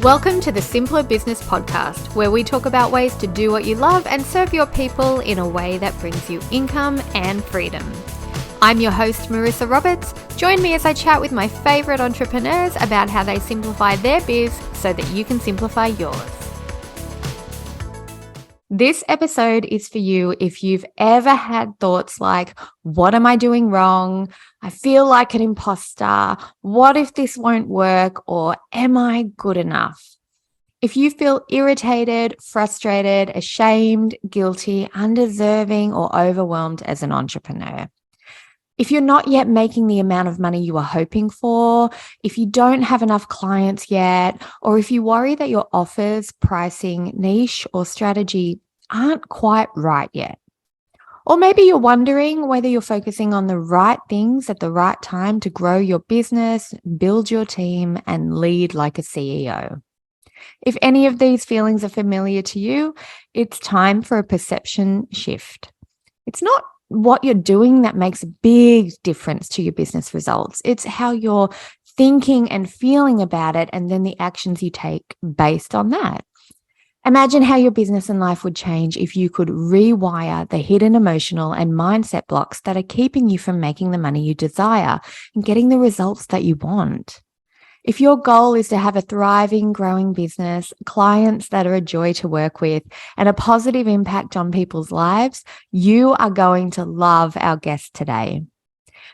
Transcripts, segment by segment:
Welcome to the Simpler Business Podcast, where we talk about ways to do what you love and serve your people in a way that brings you income and freedom. I'm your host, Marissa Roberts. Join me as I chat with my favorite entrepreneurs about how they simplify their biz so that you can simplify yours. This episode is for you if you've ever had thoughts like, what am I doing wrong? I feel like an imposter. What if this won't work? Or am I good enough? If you feel irritated, frustrated, ashamed, guilty, undeserving, or overwhelmed as an entrepreneur. If you're not yet making the amount of money you are hoping for, if you don't have enough clients yet, or if you worry that your offers, pricing, niche, or strategy aren't quite right yet. Or maybe you're wondering whether you're focusing on the right things at the right time to grow your business, build your team, and lead like a CEO. If any of these feelings are familiar to you, it's time for a perception shift. It's not what you're doing that makes a big difference to your business results. It's how you're thinking and feeling about it, and then the actions you take based on that. Imagine how your business and life would change if you could rewire the hidden emotional and mindset blocks that are keeping you from making the money you desire and getting the results that you want. If your goal is to have a thriving, growing business, clients that are a joy to work with, and a positive impact on people's lives, you are going to love our guest today.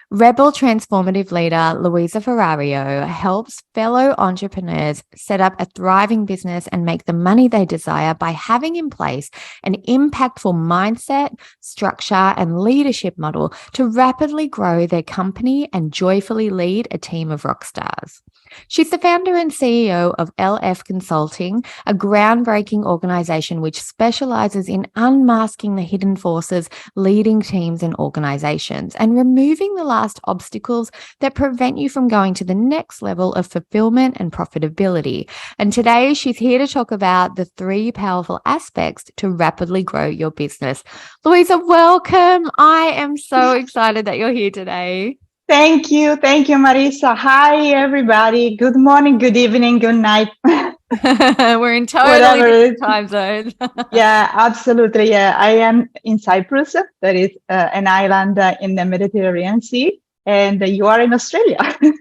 Rebel transformative leader Luisa Ferrario helps fellow entrepreneurs set up a thriving business and make the money they desire by having in place an impactful mindset, structure, and leadership model to rapidly grow their company and joyfully lead a team of rock stars. She's the founder and CEO of LF Consulting, a groundbreaking organization which specializes in unmasking the hidden forces leading teams and organizations and removing the last obstacles that prevent you from going to the next level of fulfillment and profitability. And today she's here to talk about the 3 powerful aspects to rapidly grow your business. Luisa, welcome. I am so excited that you're here today. Thank you, Marissa. Hi, everybody. Good morning, good evening, good night. We're in totally different time zones. Yeah, absolutely. Yeah, I am in Cyprus. That is an island in the Mediterranean Sea, and you are in Australia.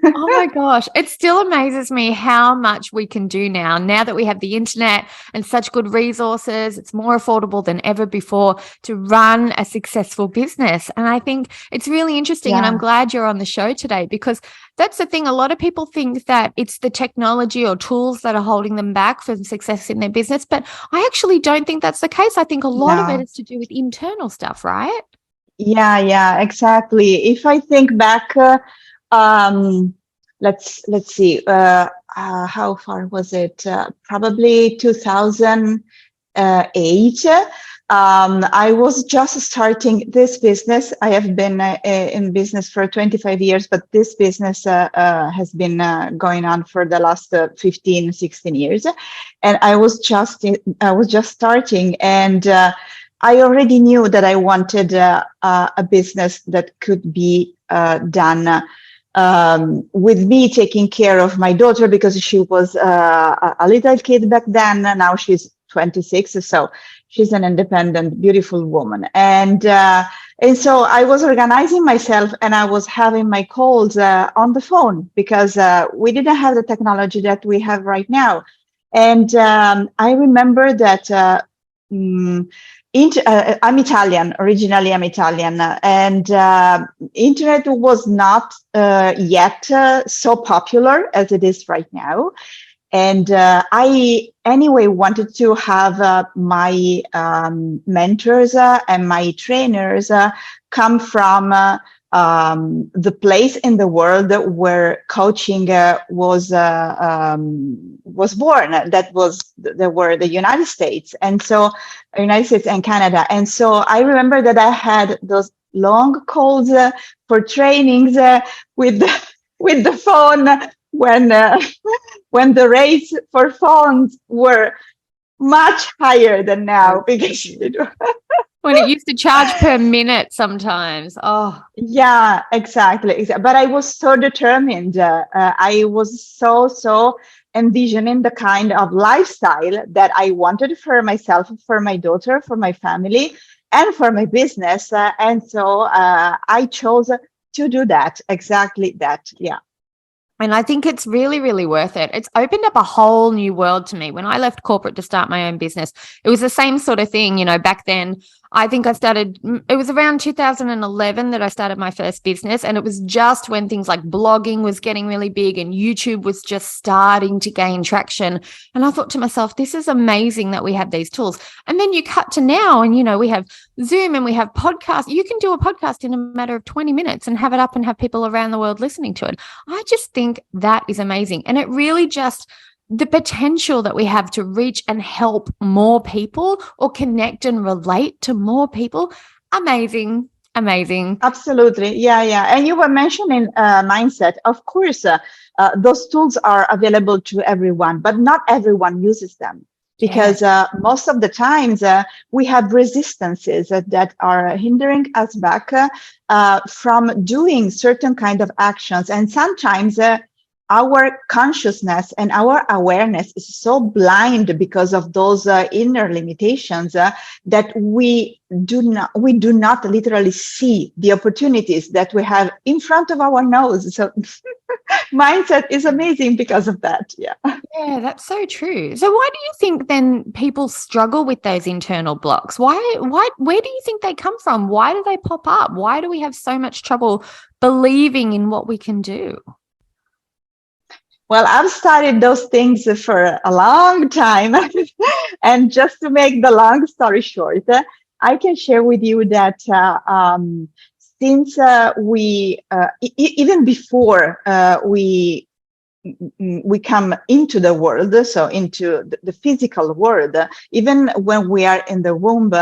Oh my gosh, it still amazes me how much we can do now that we have the internet and such good resources. It's more affordable than ever before to run a successful business. And I think it's really interesting. And I'm glad you're on the show today, because that's the thing. A lot of people think that it's the technology or tools that are holding them back from success in their business. But I actually don't think that's the case. I think a lot of it is to do with internal stuff, right? Yeah, exactly. If I think back, let's see, how far was it? Probably 2008. I was just starting this business. I have been in business for 25 years, but this business has been going on for the last 15, 16 years. And I was just starting, and I already knew that I wanted a business that could be done with me taking care of my daughter, because she was a little kid back then. Now she's 26, so she's an independent, beautiful woman. And so I was organizing myself, and I was having my calls on the phone, because we didn't have the technology that we have right now. And I remember that I'm Italian, originally I'm Italian, and internet was not yet so popular as it is right now. And I anyway wanted to have my mentors and my trainers come from the place in the world where coaching was born. That were the United States, and so United States and Canada. And so I remember that I had those long calls for trainings with the phone when the rates for phones were much higher than now, because When it used to charge per minute sometimes. Oh, Yeah, exactly. But I was so determined. I was so envisioning the kind of lifestyle that I wanted for myself, for my daughter, for my family, and for my business. And so I chose to do that, exactly that. Yeah. and I think it's really, really worth it. It's opened up a whole new world to me. When I left corporate to start my own business, it was the same sort of thing. Back then, I think it was around 2011 that I started my first business. And it was just when things like blogging was getting really big and YouTube was just starting to gain traction. And I thought to myself, this is amazing that we have these tools. And then you cut to now and, we have Zoom and we have podcasts. You can do a podcast in a matter of 20 minutes and have it up and have people around the world listening to it. I just think that is amazing. And it really just the potential that we have to reach and help more people or connect and relate to more people. Amazing. Absolutely. Yeah. And you were mentioning mindset. Of course, those tools are available to everyone, but not everyone uses them. Because most of the times we have resistances that are hindering us back from doing certain kind of actions. And sometimes our consciousness and our awareness is so blind because of those inner limitations that we do not literally see the opportunities that we have in front of our nose. So mindset is amazing because of that. Yeah, that's so true. So why do you think then people struggle with those internal blocks? Where do you think they come from? Why do they pop up? Why do we have so much trouble believing in what we can do? Well, I've studied those things for a long time. And just to make the long story short, I can share with you that since we, even before we come into the world, so into the physical world, even when we are in the womb,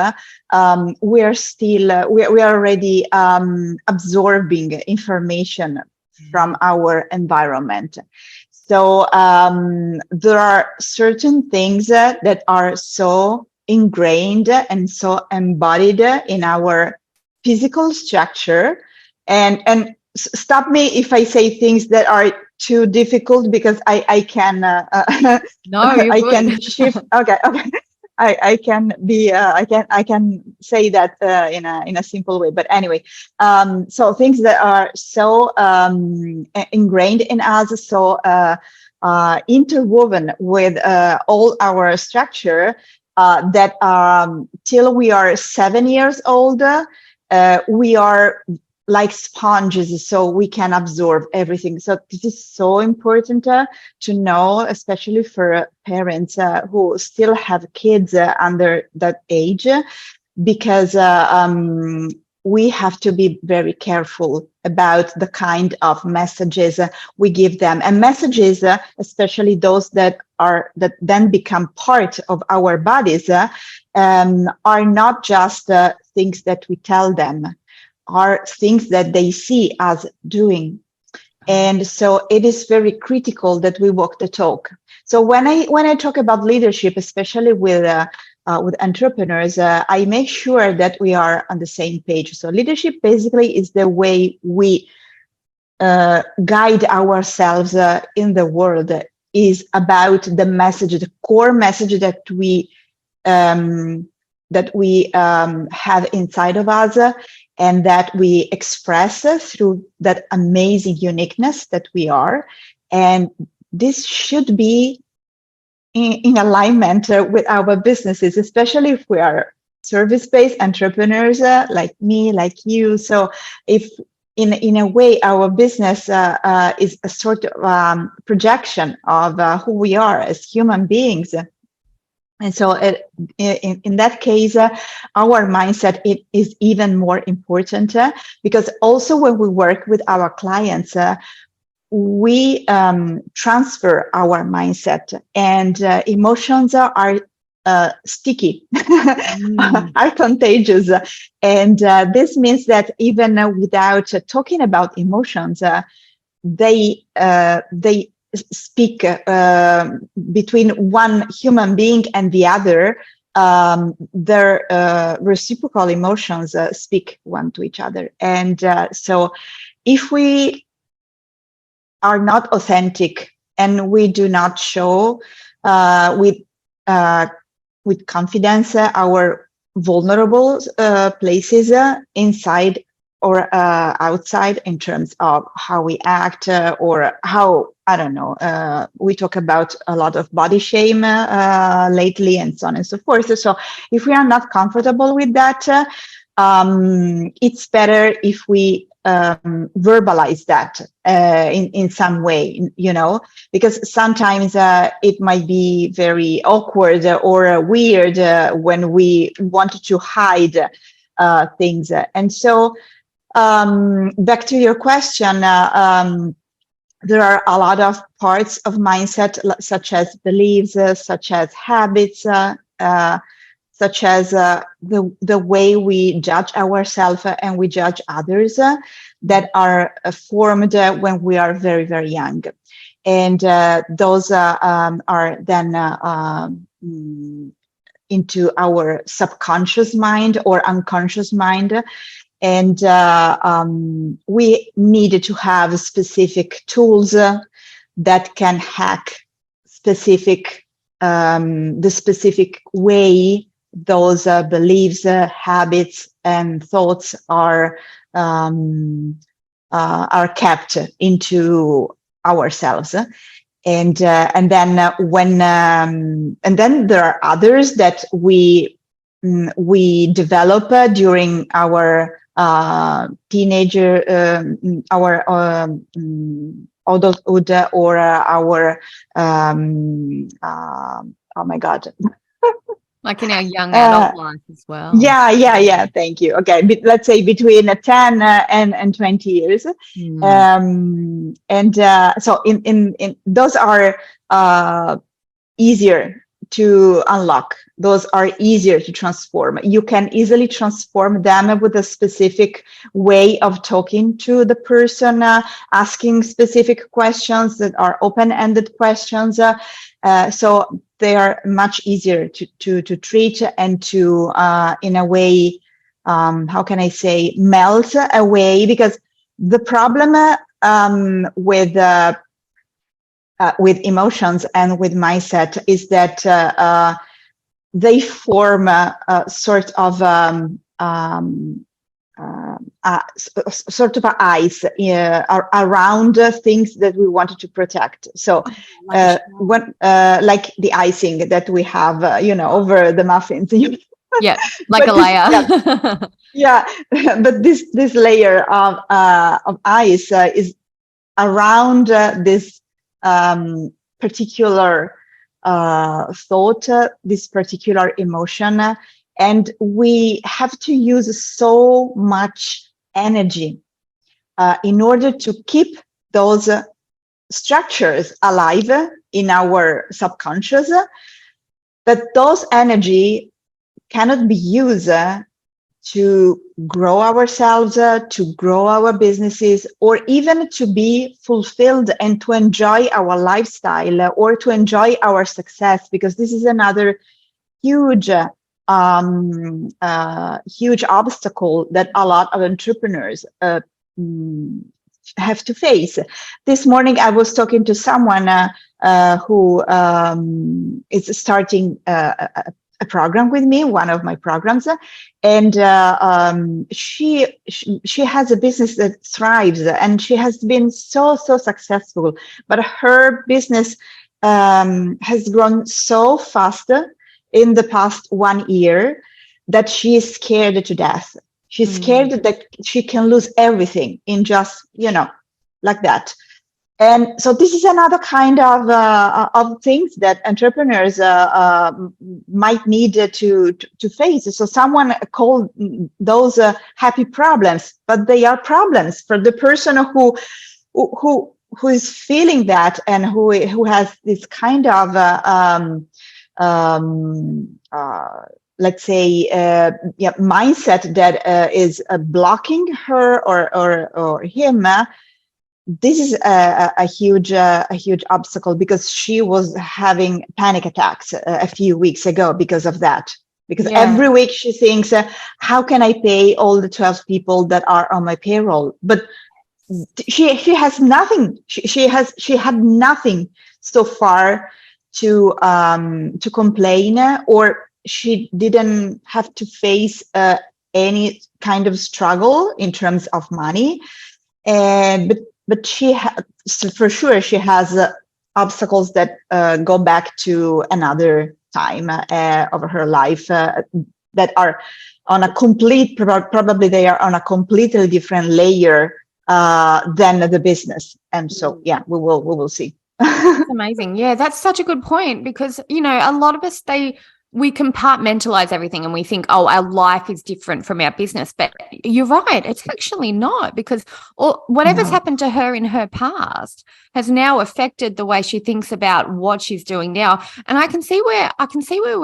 we are still, we are already absorbing information from our environment. So there are certain things that are so ingrained and so embodied in our physical structure. And stop me if I say things that are too difficult, because I can No, I can shift. Okay. I can be I can say that in a simple way, but anyway, so things that are so ingrained in us, so interwoven with all our structure, that till we are 7 years old, we are like sponges, so we can absorb everything. So this is so important to know, especially for parents who still have kids under that age, because we have to be very careful about the kind of messages we give them, and messages, especially those that then become part of our bodies, are not just things that we tell them, are things that they see us doing. And so it is very critical that we walk the talk. So when I talk about leadership, especially with entrepreneurs, I make sure that we are on the same page. So leadership basically is the way we guide ourselves in the world, is about the message, the core message that we have inside of us, and that we express through that amazing uniqueness that we are. And this should be in alignment with our businesses, especially if we are service-based entrepreneurs like me, like you. So if in a way our business is a sort of projection of who we are as human beings. And so in that case, our mindset is even more important, because also when we work with our clients, we transfer our mindset, and emotions are sticky, are contagious. And this means that even without talking about emotions, they speak between one human being and the other their reciprocal emotions speak one to each other. And so if we are not authentic and we do not show with confidence our vulnerable places inside or outside, in terms of how we act or how, I don't know, we talk about a lot of body shame lately and so on and so forth. So if we are not comfortable with that, it's better if we verbalize that in some way, you know, because sometimes it might be very awkward or weird when we want to hide things. And so back to your question, there are a lot of parts of mindset, such as beliefs, such as habits, such as the way we judge ourselves and we judge others, that are formed when we are very, very young. And those are then into our subconscious mind or unconscious mind. And we needed to have specific tools that can hack specific, the specific way those beliefs, habits, and thoughts are kept into ourselves. And then when and then there are others that we develop during our teenager, our adulthood, or our oh my God. Like in our young adult life as well. Yeah. Thank you. Okay, let's say between 10 and 20 years. And so in those are easier to unlock. Those are easier to transform. You can easily transform them with a specific way of talking to the person, asking specific questions that are open-ended questions. So they are much easier to treat and to, in a way, how can I say, melt away. Because the problem with emotions and with mindset is that they form a sort of ice around things that we wanted to protect. So when like the icing that we have, you know, over the muffins. Yeah, like a layer. Yeah, but this layer of ice is around this particular thought, this particular emotion, and we have to use so much energy in order to keep those structures alive in our subconscious, that those energy cannot be used to grow ourselves, to grow our businesses, or even to be fulfilled and to enjoy our lifestyle or to enjoy our success, because this is another huge huge obstacle that a lot of entrepreneurs have to face. This morning I was talking to someone who is starting a program with me, one of my programs, and she has a business that thrives, and she has been so successful, but her business has grown so fast in the past 1 year that she is scared to death. She's scared that she can lose everything in just, you know, like that. And so this is another kind of things that entrepreneurs might need to face. So someone called those happy problems, but they are problems for the person who is feeling that, and who has this kind of let's say mindset that is blocking her or him. This is a huge obstacle, because she was having panic attacks a few weeks ago because of that. because every week she thinks, how can I pay all the 12 people that are on my payroll? But she has nothing. She had nothing so far to complain, or she didn't have to face any kind of struggle in terms of money. But she for sure she has obstacles that go back to another time of her life that are on a complete, probably they are on a completely different layer than the business. And so, yeah, we will see. That's amazing. Yeah, that's such a good point, because, you know, a lot of us, we compartmentalize everything and we think, oh, our life is different from our business. But you're right, it's actually not, because whatever's happened to her in her past has now affected the way she thinks about what she's doing now. And I can see where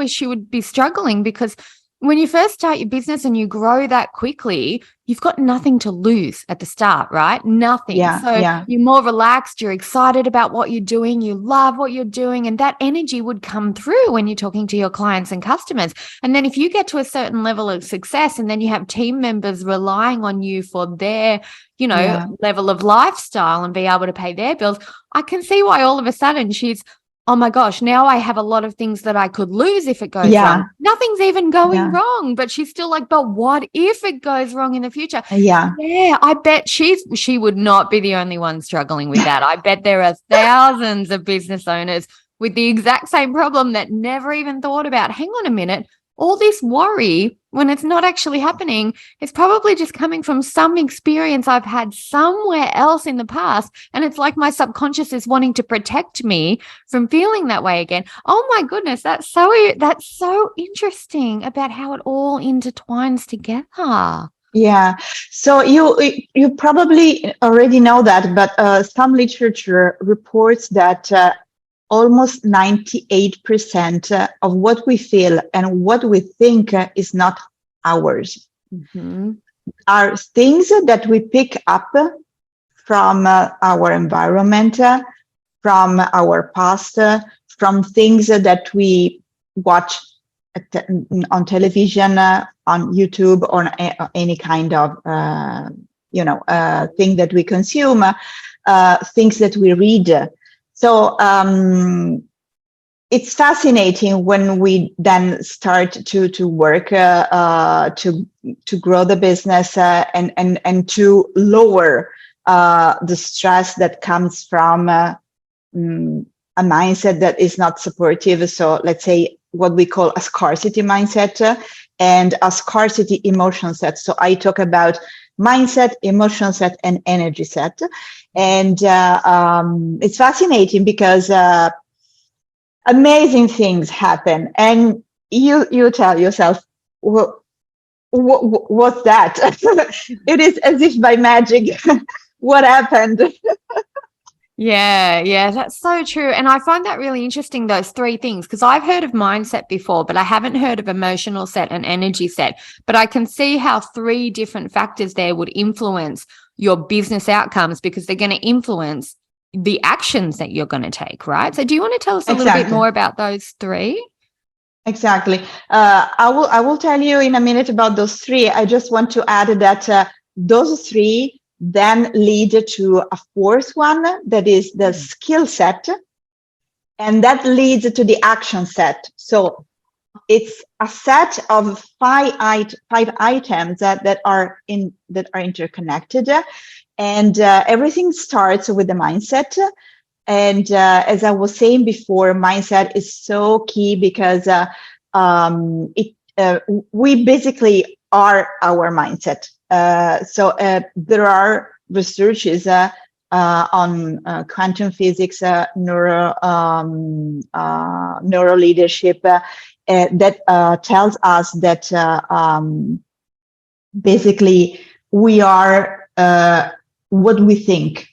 she would be struggling, because when you first start your business and you grow that quickly, you've got nothing to lose at the start, right? Nothing. You're more relaxed, you're excited about what you're doing, you love what you're doing, and that energy would come through when you're talking to your clients and customers. And then if you get to a certain level of success and then you have team members relying on you for their, you know, level of lifestyle and be able to pay their bills, I can see why all of a sudden she's, oh my gosh, now I have a lot of things that I could lose if it goes wrong. Nothing's even going wrong, but she's still like, but what if it goes wrong in the future? Yeah, I bet she would not be the only one struggling with that. I bet there are thousands of business owners with the exact same problem that never even thought about, hang on a minute, all this worry when it's not actually happening is probably just coming from some experience I've had somewhere else in the past. And it's like my subconscious is wanting to protect me from feeling that way again. Oh my goodness, that's so interesting about how it all intertwines together. Yeah. So you probably already know that, but some literature reports that almost 98% of what we feel and what we think is not ours. Are things that we pick up from our environment, from our past, from things that we watch on television, on YouTube, or any kind of thing that we consume, things that we read. So it's fascinating when we then start to work to grow the business and to lower the stress that comes from a mindset that is not supportive. So let's say what we call a scarcity mindset and a scarcity emotion set. So I talk about mindset, emotion set, and energy set. And it's fascinating because amazing things happen. And you tell yourself, what's that? It is as if by magic. What happened? Yeah, that's so true. And I find that really interesting, those three things, because I've heard of mindset before, but I haven't heard of emotional set and energy set. But I can see how three different factors there would influence your business outcomes, because they're going to influence the actions that you're going to take, right? So do you want to tell us a little bit more about those three? Exactly. I will tell you in a minute about those three. I just want to add that those three then lead to a fourth one, that is the skill set, and that leads to the action set. So it's a set of five items that are interconnected, and everything starts with the mindset. And as I was saying before, mindset is so key because we basically are our mindset. So there are researches on quantum physics, neuro leadership that tells us that basically we are what we think.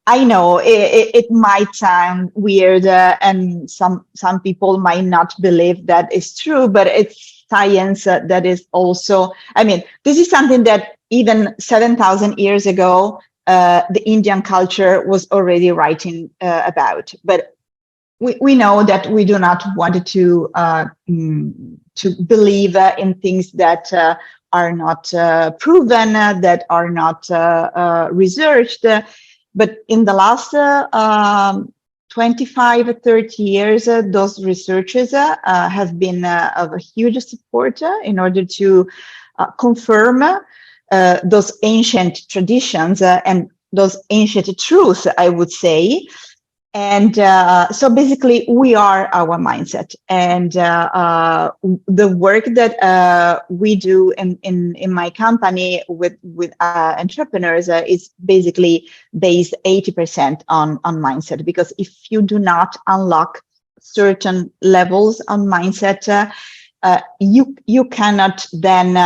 I know it might sound weird, and some people might not believe that is true, but it's science that is also, I mean, this is something that even 7,000 years ago, the Indian culture was already writing about. But we know that we do not want to believe in things that are not proven, that are not researched. But in the last 25, 30 years, those researchers have been of a huge support in order to confirm those ancient traditions and those ancient truths, I would say. And so basically, we are our mindset. And the work that we do in my company with entrepreneurs is basically based 80% on mindset. Because if you do not unlock certain levels on mindset, you cannot then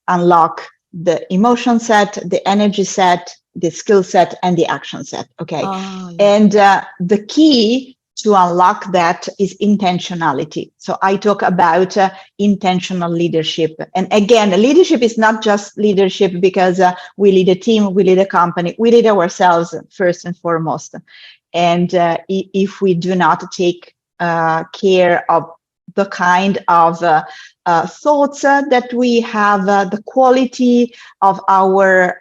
unlock the emotion set, the energy set, the skill set, and the action set. Okay. Oh, yeah. And the key to unlock that is intentionality. So I talk about intentional leadership. And again, leadership is not just leadership because we lead a team, we lead a company, we lead ourselves first and foremost. And if we do not take care of the kind of thoughts that we have, the quality of our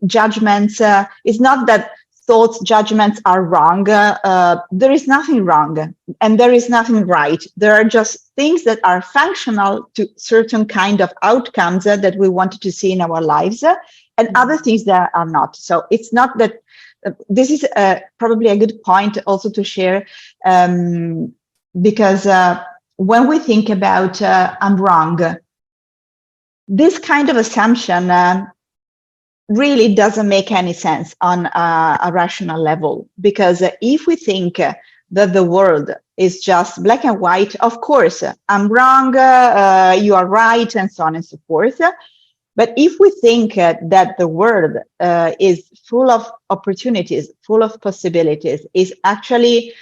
judgments. It's not that thoughts, judgments are wrong. There is nothing wrong and there is nothing right. There are just things that are functional to certain kind of outcomes that we wanted to see in our lives, and other things that are not. So it's not that this is probably a good point also to share, because when we think about I'm wrong, this kind of assumption really doesn't make any sense on a rational level. Because if we think that the world is just black and white, of course, I'm wrong, you are right, and so on and so forth. But if we think that the world is full of opportunities, full of possibilities, is actually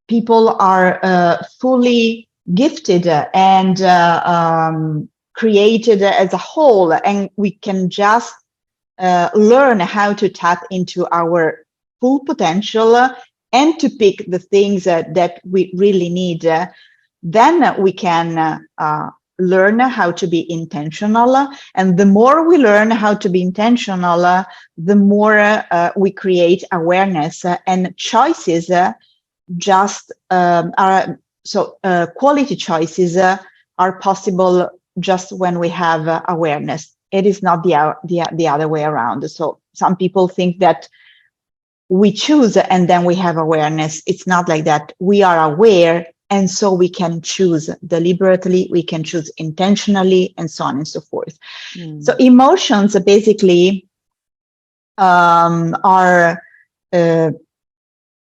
people are fully gifted and created as a whole, and we can just learn how to tap into our full potential and to pick the things that we really need, then we can learn how to be intentional. And the more we learn how to be intentional, the more we create awareness and choices. Quality choices are possible just when we have awareness. It is not the other way around. So some people think that we choose and then we have awareness. It's not like that. We are aware, and so we can choose deliberately, we can choose intentionally, and so on and so forth. So emotions basically are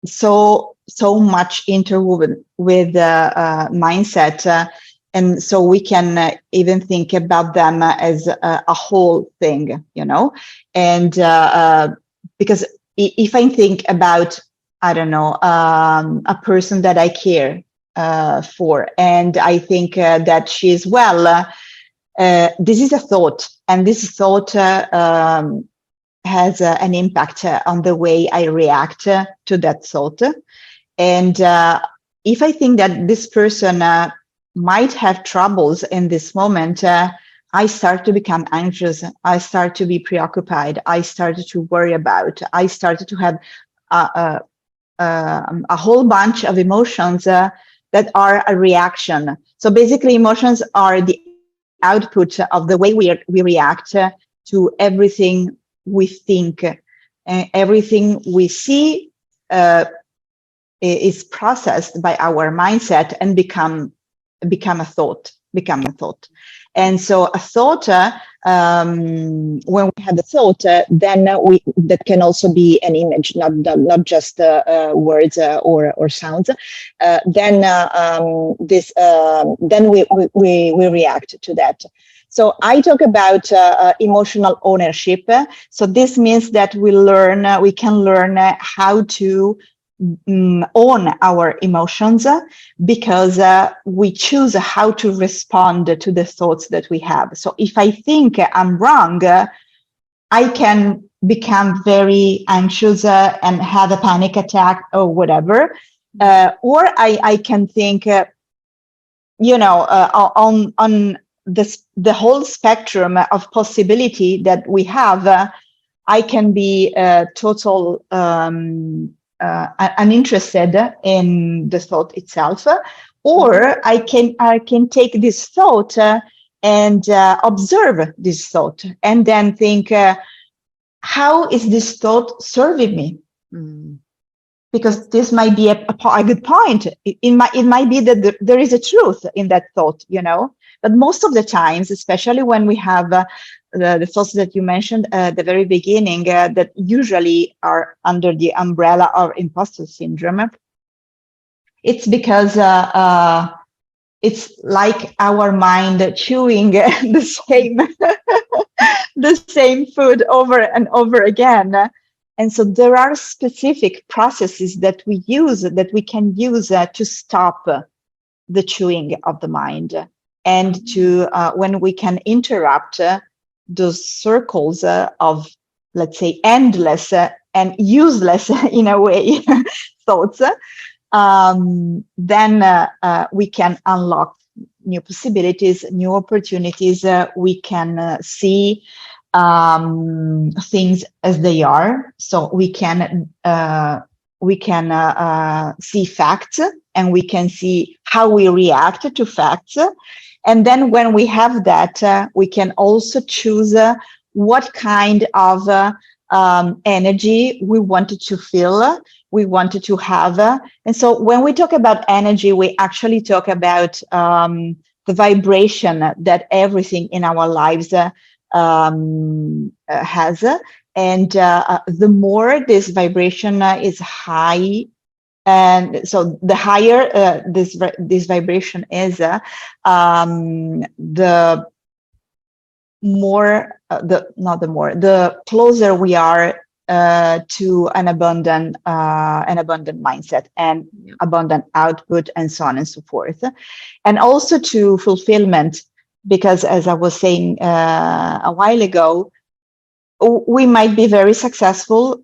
so much interwoven with mindset, and so we can even think about them as a whole thing, and because if I think about, I don't know, a person that I care for, and I think that she is well, this is a thought, and this thought has an impact on the way I react to that thought. And if I think that this person might have troubles in this moment, I start to become anxious. I start to be preoccupied. I started to worry about. I started to have a whole bunch of emotions that are a reaction. So basically, emotions are the output of the way we react to everything we think. Everything we see is processed by our mindset and become a thought. And so a thought, when we have a thought, then that can also be an image, not just words or sounds. Then we react to that. So I talk about emotional ownership. So this means that we can learn how to own our emotions, because we choose how to respond to the thoughts that we have. So if I think I'm wrong, I can become very anxious and have a panic attack or whatever. Or I can think, on the whole spectrum of possibility that we have. I can be total uninterested in the thought itself, or I can take this thought and observe this thought, and then think, how is this thought serving me? Because this might be a good point. It might be that there is a truth in that thought, But most of the times, especially when we have the thoughts that you mentioned at the very beginning, that usually are under the umbrella of imposter syndrome, it's because it's like our mind chewing the same food over and over again. And so there are specific processes that we can use to stop the chewing of the mind, and to when we can interrupt those circles of, let's say, endless and useless in a way thoughts, then we can unlock new possibilities, new opportunities. We can see things as they are. So we can see facts, and we can see how we react to facts. And then when we have that, we can also choose what kind of energy we wanted to feel, we wanted to have. And so when we talk about energy, we actually talk about the vibration that everything in our lives has. And the more this vibration is high, and so the higher this vibration is, the closer we are to an abundant mindset and abundant output, and so on and so forth, and also to fulfillment. Because, as I was saying a while ago, we might be very successful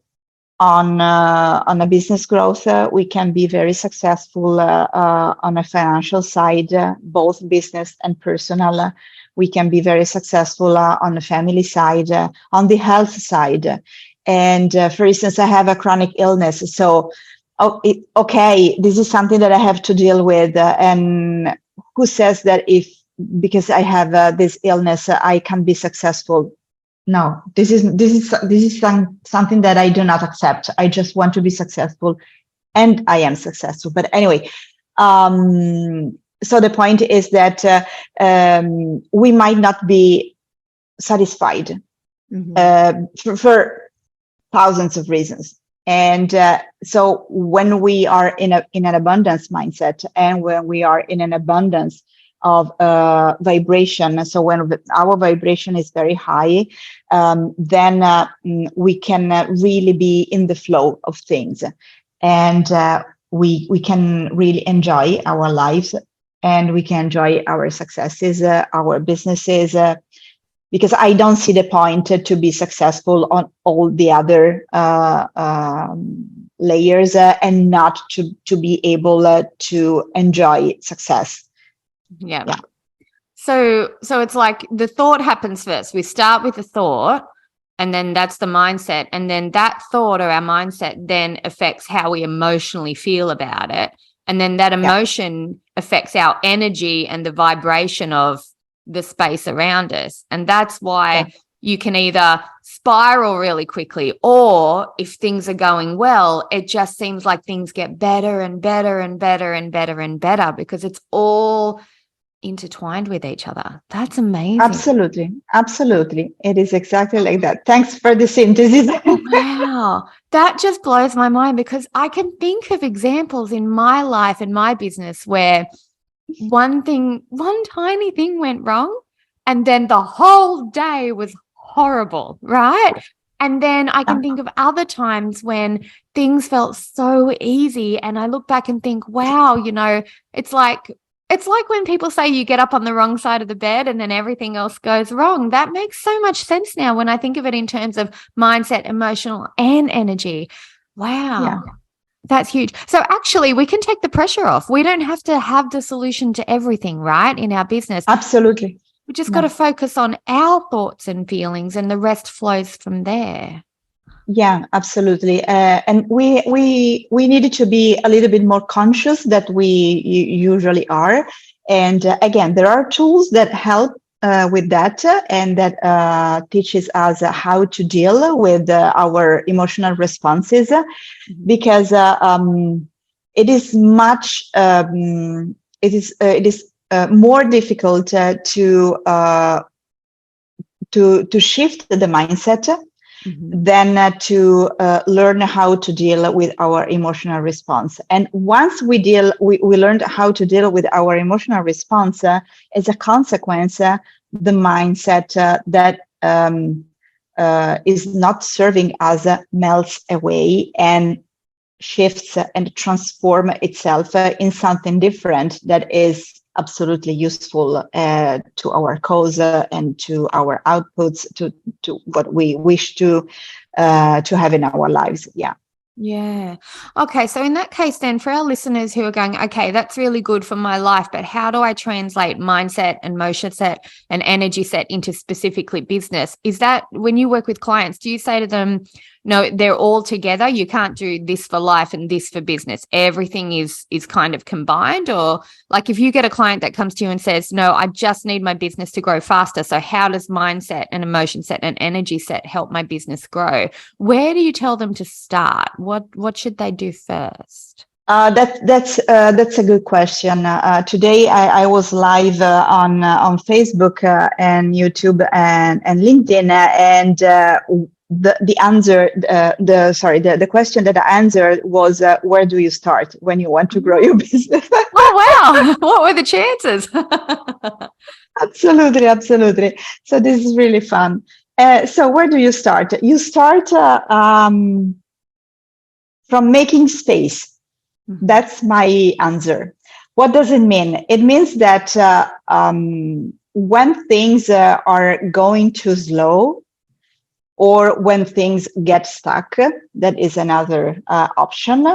on a business growth. We can be very successful on a financial side, both business and personal. We can be very successful on the family side, on the health side. And for instance, I have a chronic illness. So, this is something that I have to deal with. And who says that because I have this illness, I can be successful? No, this is something that I do not accept. I just want to be successful, and I am successful. But anyway, so the point is that we might not be satisfied for thousands of reasons. And so when we are in an abundance mindset, and when we are in an abundance of vibration, so when our vibration is very high, then we can really be in the flow of things, and we can really enjoy our lives, and we can enjoy our successes, our businesses, because I don't see the point to be successful on all the other layers, and not to be able to enjoy success. Yeah. So it's like the thought happens first. We start with the thought, and then that's the mindset. And then that thought or our mindset then affects how we emotionally feel about it. And then that emotion affects our energy and the vibration of the space around us. And that's why you can either spiral really quickly, or if things are going well, it just seems like things get better and better and better and better and better, because it's all intertwined with each other. That's amazing. Absolutely. It is exactly like that. Thanks for the synthesis. Wow. That just blows my mind, because I can think of examples in my life and my business where one tiny thing went wrong, and then the whole day was horrible, right? And then I can think of other times when things felt so easy, and I look back and think, wow, it's like It's like when people say you get up on the wrong side of the bed and then everything else goes wrong. That makes so much sense now when I think of it in terms of mindset, emotional, and energy. Wow. Yeah, That's huge. So actually, we can take the pressure off. We don't have to have the solution to everything, right, in our business. absolutely. We just got No. to focus on our thoughts and feelings, and the rest flows from there. Yeah, absolutely. And we needed to be a little bit more conscious that we usually are. And again, there are tools that help with that and that teaches us how to deal with our emotional responses, because it is much it is more difficult to shift the mindset than to learn how to deal with our emotional response. And once we learned how to deal with our emotional response, as a consequence, the mindset that is not serving us melts away and shifts and transform itself in something different that is absolutely useful to our cause and to our outputs, to what we wish to have in our lives. Yeah. Yeah. Okay. So in that case, then for our listeners who are going, okay, that's really good for my life, but how do I translate mindset and motion set and energy set into specifically business? Is that when you work with clients, do you say to them, no, they're all together? You can't do this for life and this for business. Everything is kind of combined? Or like if you get a client that comes to you and says, no, I just need my business to grow faster. So how does mindset and emotion set and energy set help my business grow? Where do you tell them to start? What should they do first? That's a good question. Today I was live on Facebook and YouTube and LinkedIn, and the answer the question that I answered was where do you start when you want to grow your business? Oh wow! What were the chances? Absolutely. So this is really fun. So where do you start? You start from making space. That's my answer. What does it mean? It means that when things are going too slow, or when things get stuck, that is another option.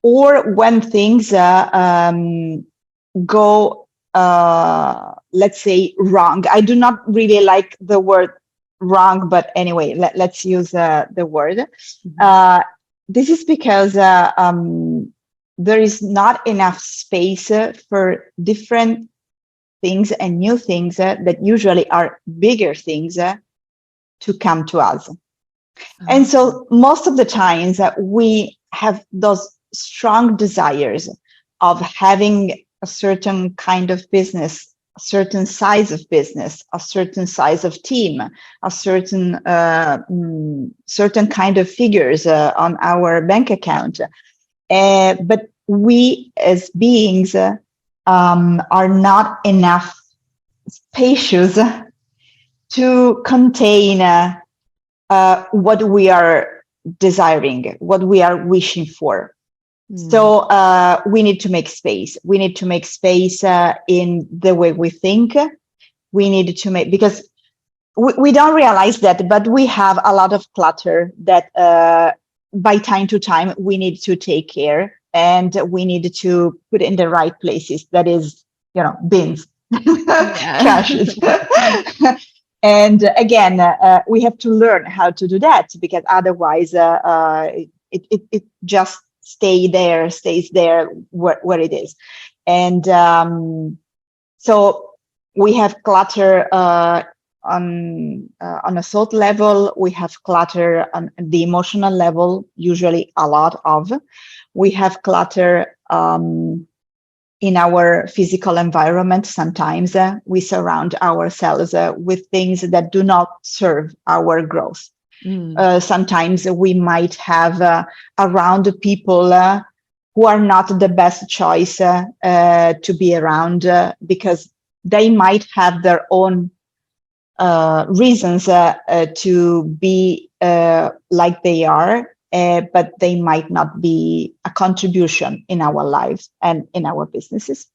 Or when things go, let's say, wrong. I do not really like the word wrong, but anyway, let's use the word. This is because there is not enough space for different things and new things that usually are bigger things to come to us. And so most of the times we have those strong desires of having a certain kind of business, a certain size of business, a certain size of team, a certain kind of figures on our bank account. But we as beings are not enough spacious to contain what we are desiring, what we are wishing for. So we need to make space. We need to make space in the way we think. We need to make, because we don't realize that, but we have a lot of clutter that by time to time we need to take care, and we need to put in the right places. That is, bins, trashes. And again, we have to learn how to do that, because otherwise it just stays there where it is. And so we have clutter on a thought level. We have clutter on the emotional level, usually a lot of. We have clutter in our physical environment. Sometimes we surround ourselves with things that do not serve our growth. Sometimes we might have around people who are not the best choice to be around, because they might have their own reasons to be like they are, but they might not be a contribution in our lives and in our businesses.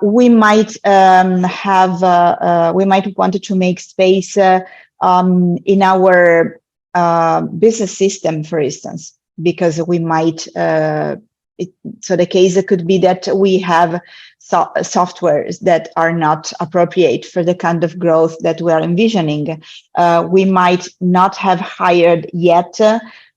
we might we might want to make space in our business system, for instance, because we might. So the case could be that we have softwares that are not appropriate for the kind of growth that we are envisioning. We might not have hired yet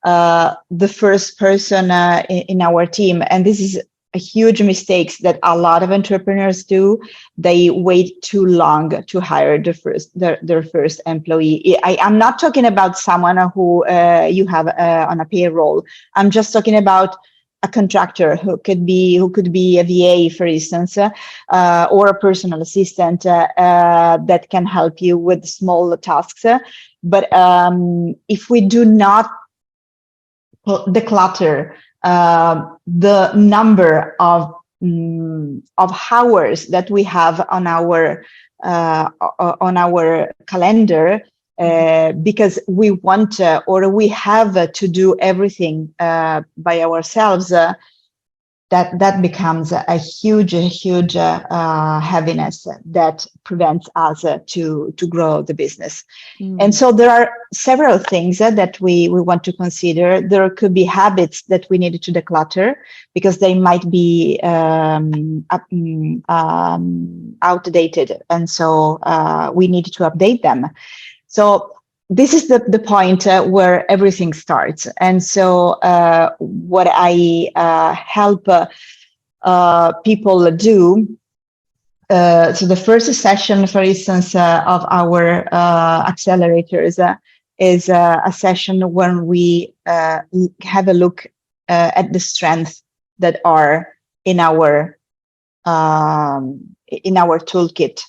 the first person in our team, and this is a huge mistake that a lot of entrepreneurs do. They wait too long to hire their first employee. I'm not talking about someone who you have on a payroll. I'm just talking about a contractor who could be a VA, for instance, or a personal assistant that can help you with small tasks. But if we do not declutter the number of hours that we have on our calendar, because we want or we have to do everything by ourselves, that becomes a huge heaviness that prevents us to grow the business. And so there are several things that we want to consider. There could be habits that we need to declutter because they might be outdated, and so we need to update them. So this is the point where everything starts. And so what I help people do, so the first session, for instance, of our accelerators is a session when we have a look at the strengths that are in our toolkit.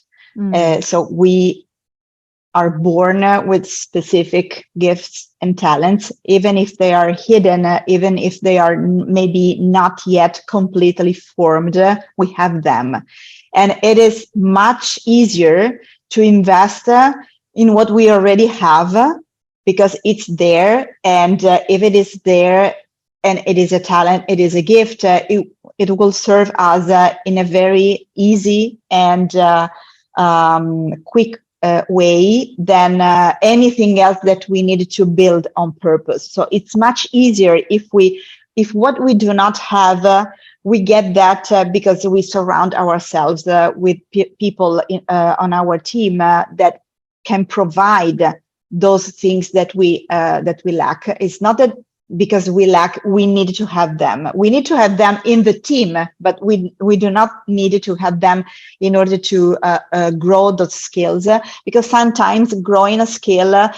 So we are born with specific gifts and talents, even if they are hidden, even if they are maybe not yet completely formed, we have them. And it is much easier to invest in what we already have because it's there. And if it is there and it is a talent, it is a gift, it will serve us in a very easy and quick way than anything else that we need to build on purpose. So it's much easier if what we do not have, we get that because we surround ourselves with people on our team that can provide those things that we lack. It's not that because we lack, we need to have them. We need to have them in the team, but we do not need to have them in order to grow those skills, because sometimes growing a skill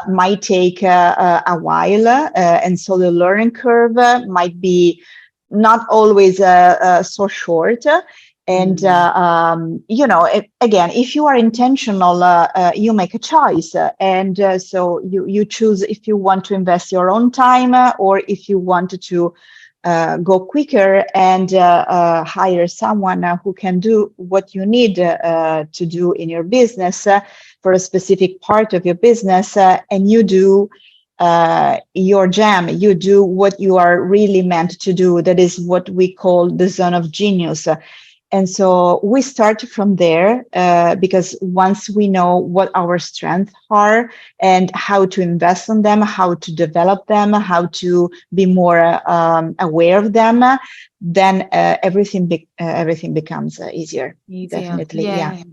might take a while, and so the learning curve might be not always so short. And, again, if you are intentional, you make a choice. And so you choose if you want to invest your own time or if you want to go quicker and hire someone who can do what you need to do in your business for a specific part of your business. And you do your jam, you do what you are really meant to do. That is what we call the zone of genius. And so we start from there because once we know what our strengths are and how to invest in them, how to develop them, how to be more aware of them, then everything becomes easier. Definitely, yeah.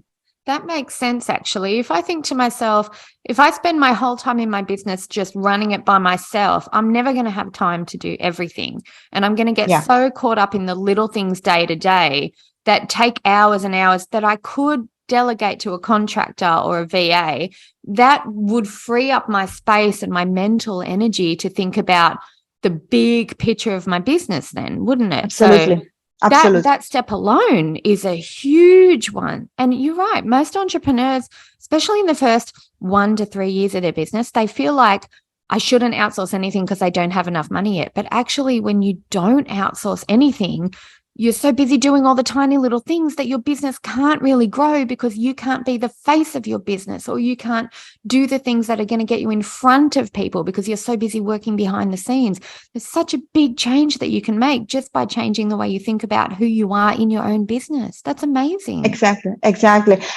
That makes sense, actually. If I think to myself, if I spend my whole time in my business just running it by myself, I'm never going to have time to do everything. And I'm going to get so caught up in the little things day to day that take hours and hours that I could delegate to a contractor or a VA. That would free up my space and my mental energy to think about the big picture of my business then, wouldn't it? Absolutely. So Absolutely. That step alone is a huge one. And you're right. Most entrepreneurs, especially in the first 1 to 3 years of their business, they feel like I shouldn't outsource anything because I don't have enough money yet. But actually, when you don't outsource anything, you're so busy doing all the tiny little things that your business can't really grow because you can't be the face of your business, or you can't do the things that are going to get you in front of people because you're so busy working behind the scenes. There's such a big change that you can make just by changing the way you think about who you are in your own business. That's amazing. Exactly.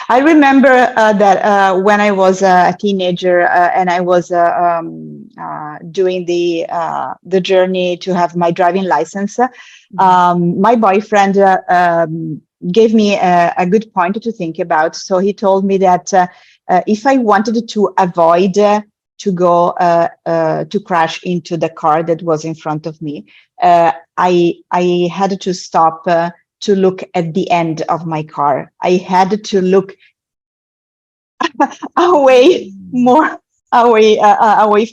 I remember that when I was a teenager and I was doing the journey to have my driving license, my boyfriend gave me a good point to think about. So he told me that if I wanted to avoid to go to crash into the car that was in front of me, I had to stop to look at the end of my car. I had to look away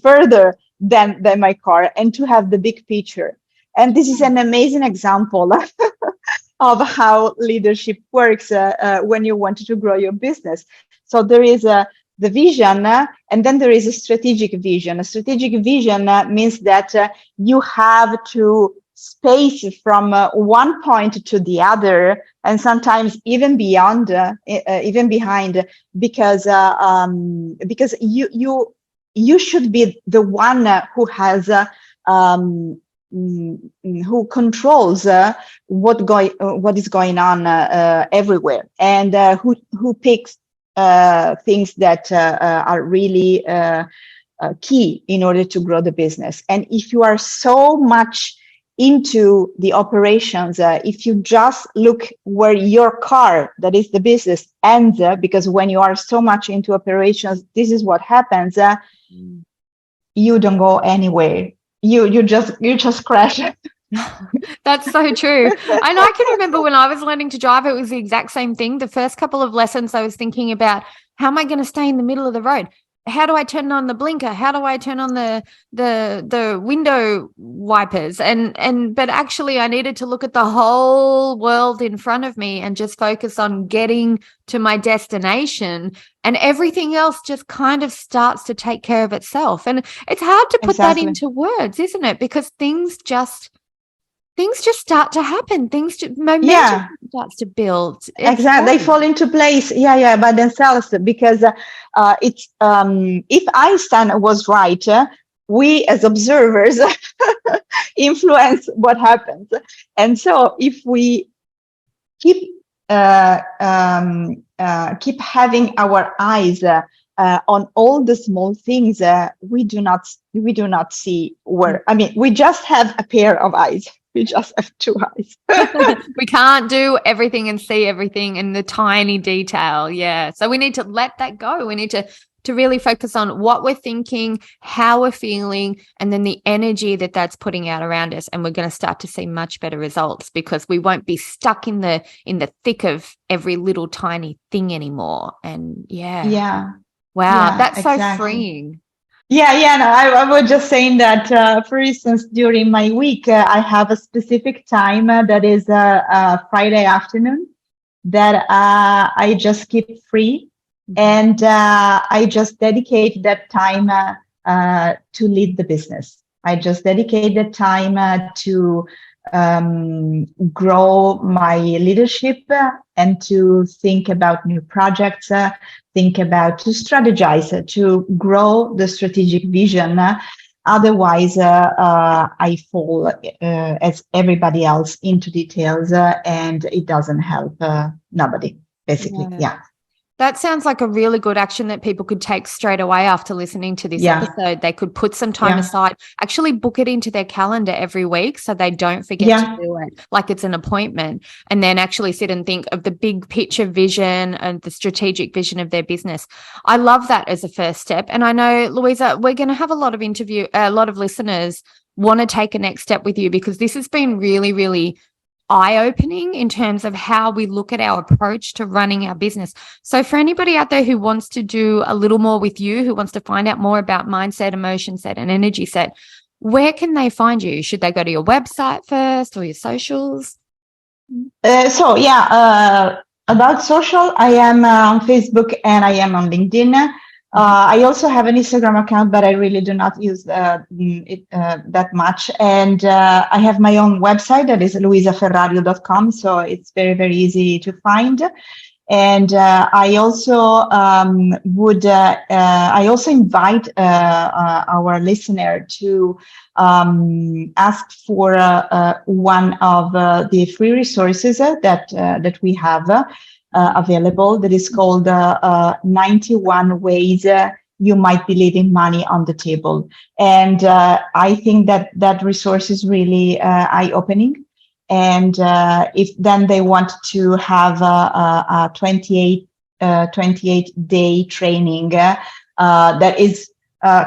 further than my car, and to have the big picture. And this is an amazing example of how leadership works when you want to grow your business. So there is the vision, and then there is a strategic vision. A strategic vision means that you have to space from one point to the other, and sometimes even beyond, even behind, because you should be the one who has who controls what is going on everywhere, and who picks things that are really key in order to grow the business. And if you are so much into the operations, if you just look where your car, that is the business, ends, because when you are so much into operations, this is what happens. You don't go anywhere. You just crash. That's so true. And I can remember when I was learning to drive, it was the exact same thing. The first couple of lessons, I was thinking about, how am I going to stay in the middle of the road? How do I turn on the blinker? How do I turn on the window wipers? But actually I needed to look at the whole world in front of me and just focus on getting to my destination, and everything else just kind of starts to take care of itself. And it's hard to put that into words, isn't it? Because things just start to happen. Momentum starts to build. Exactly. They fall into place. By themselves, because it's if Einstein was right, we as observers influence what happens. And so if we keep having our eyes on all the small things, we do not see where. I mean, we just have a pair of eyes. We just have two eyes. We can't do everything and see everything in the tiny detail. Yeah. So we need to let that go. We need to really focus on what we're thinking, how we're feeling, and then the energy that's putting out around us. And we're going to start to see much better results, because we won't be stuck in the thick of every little tiny thing anymore. And wow, that's so freeing. No, I was just saying that, for instance, during my week, I have a specific time that is Friday afternoon that I just keep free, and I just dedicate that time to lead the business. I just dedicate that time to grow my leadership and to think about new projects, to strategize, to grow the strategic vision. Otherwise, I fall as everybody else into details, and it doesn't help nobody, basically. Yeah. That sounds like a really good action that people could take straight away after listening to this episode. They could put some time aside, actually book it into their calendar every week so they don't forget to do it like it's an appointment, and then actually sit and think of the big picture vision and the strategic vision of their business. I love that as a first step. And I know, Luisa, we're going to have a lot of listeners want to take a next step with you, because this has been really, really eye-opening in terms of how we look at our approach to running our business. So for anybody out there who wants to do a little more with you, who wants to find out more about mindset, emotion set, and energy set, where can they find you? Should they go to your website first or your socials? About social, I am on Facebook and I am on LinkedIn. I also have an Instagram account, but I really do not use it that much. And I have my own website that is luisaferrario.com. So it's very, very easy to find. And I also I also invite our listener to ask for one of the free resources that we have available, that is called 91 Ways You Might Be Leaving Money on the Table. And I think that resource is really eye-opening. And if then they want to have a 28-day training, that is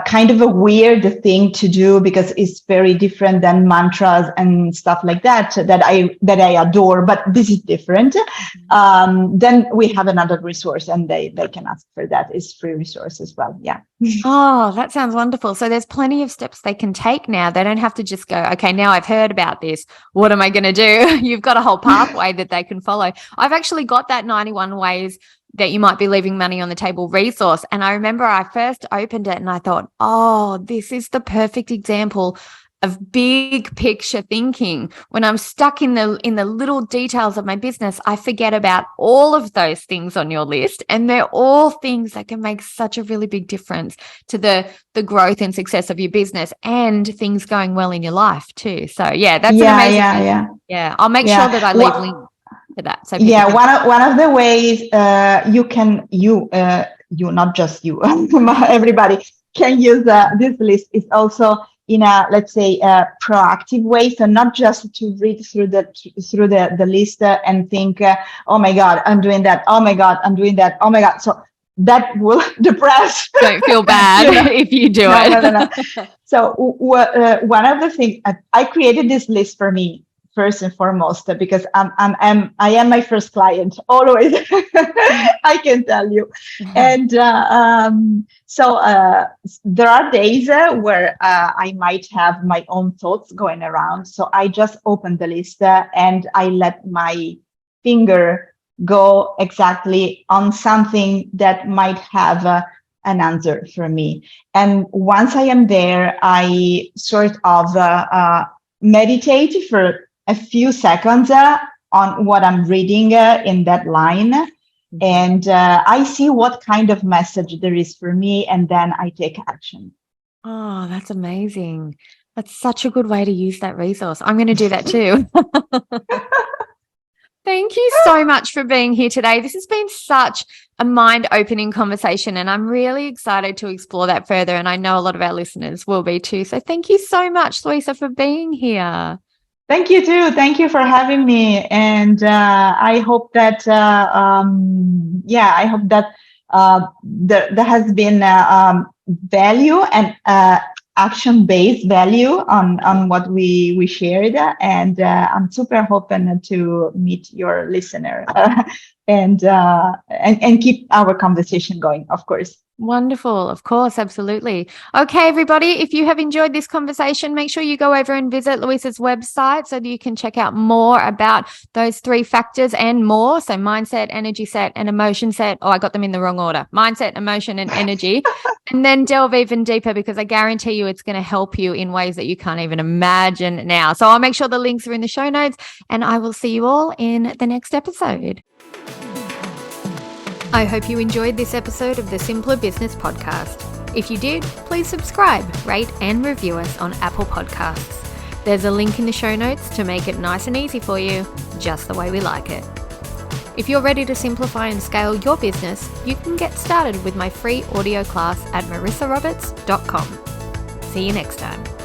kind of a weird thing to do because it's very different than mantras and stuff like that I adore, but this is different. Then we have another resource, and they can ask for that. It's free resource as well. Yeah. Oh, that sounds wonderful. So there's plenty of steps they can take now. They don't have to just go, okay, now I've heard about this. What am I going to do? You've got a whole pathway that they can follow. I've actually got that 91 ways that you might be leaving money on the table resource. And I remember I first opened it and I thought, oh, this is the perfect example of big picture thinking. When I'm stuck in the little details of my business, I forget about all of those things on your list. And they're all things that can make such a really big difference to the growth and success of your business and things going well in your life too. So yeah, that's an amazing. Yeah. I'll make sure that I leave links to that. So one of the ways you not just you, everybody can use this list is also in a, let's say, a proactive way. So not just to read through the list and think, oh my God, I'm doing that. Oh my God, I'm doing that. Oh my God. So that will depress. Don't feel bad if you do it. No. So one of the things I created this list for me first and foremost, because I am my first client always. I can tell you. And so there are days where I might have my own thoughts going around. So I just open the list and I let my finger go exactly on something that might have an answer for me. And once I am there, I sort of meditate for a few seconds on what I'm reading in that line. And I see what kind of message there is for me, and then I take action. Oh, that's amazing. That's such a good way to use that resource. I'm going to do that too. Thank you so much for being here today. This has been such a mind-opening conversation, and I'm really excited to explore that further. And I know a lot of our listeners will be too. So thank you so much, Luisa, for being here. Thank you too. Thank you for having me. And I hope that, there has been value and action-based value on what we shared. And I'm super hoping to meet your listener and keep our conversation going, of course. Wonderful. Of course. Absolutely. Okay, everybody, if you have enjoyed this conversation, make sure you go over and visit Luisa's website so that you can check out more about those 3 factors and more. So mindset, energy set, and emotion set. Oh, I got them in the wrong order. Mindset, emotion, and energy. And then delve even deeper, because I guarantee you it's going to help you in ways that you can't even imagine now. So I'll make sure the links are in the show notes, and I will see you all in the next episode. I hope you enjoyed this episode of the Simpler Business Podcast. If you did, please subscribe, rate, and review us on Apple Podcasts. There's a link in the show notes to make it nice and easy for you, just the way we like it. If you're ready to simplify and scale your business, you can get started with my free audio class at marissaroberts.com. See you next time.